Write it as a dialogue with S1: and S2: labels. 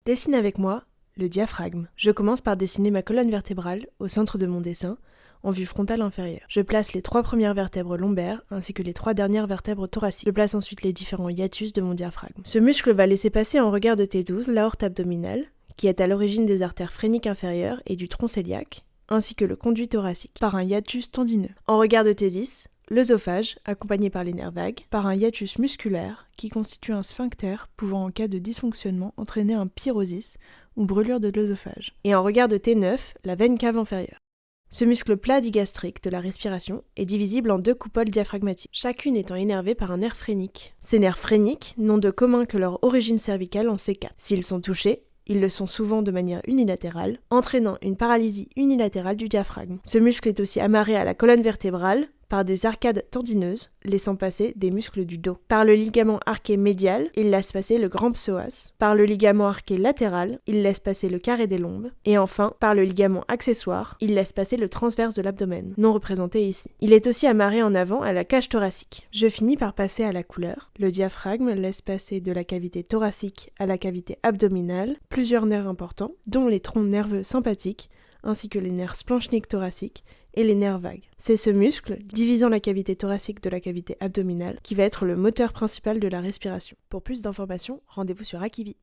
S1: Dessine avec moi le diaphragme. Je commence par dessiner ma colonne vertébrale au centre de mon dessin, en vue frontale inférieure. Je place les 3 premières vertèbres lombaires ainsi que les 3 dernières vertèbres thoraciques. Je place ensuite les différents hiatus de mon diaphragme. Ce muscle va laisser passer en regard de T12 l'aorte abdominale, qui est à l'origine des artères phréniques inférieures et du tronc cœliaque, ainsi que le conduit thoracique, par un hiatus tendineux. En regard de T10, l'œsophage, accompagné par les nerfs vagues, par un hiatus musculaire qui constitue un sphincter pouvant en cas de dysfonctionnement entraîner un pyrosis ou brûlure de l'œsophage. Et en regard de T9, la veine cave inférieure. Ce muscle plat digastrique de la respiration est divisible en 2 coupoles diaphragmatiques, chacune étant innervée par un nerf phrénique. Ces nerfs phréniques n'ont de commun que leur origine cervicale en C4. S'ils sont touchés, ils le sont souvent de manière unilatérale, entraînant une paralysie unilatérale du diaphragme. Ce muscle est aussi amarré à la colonne vertébrale par des arcades tendineuses, laissant passer des muscles du dos. Par le ligament arqué médial, il laisse passer le grand psoas. Par le ligament arqué latéral, il laisse passer le carré des lombes. Et enfin, par le ligament accessoire, il laisse passer le transverse de l'abdomen, non représenté ici. Il est aussi amarré en avant à la cage thoracique. Je finis par passer à la couleur. Le diaphragme laisse passer de la cavité thoracique à la cavité abdominale plusieurs nerfs importants, dont les troncs nerveux sympathiques, ainsi que les nerfs splanchniques thoraciques, et les nerfs vagues. C'est ce muscle, divisant la cavité thoracique de la cavité abdominale, qui va être le moteur principal de la respiration. Pour plus d'informations, rendez-vous sur Akivi.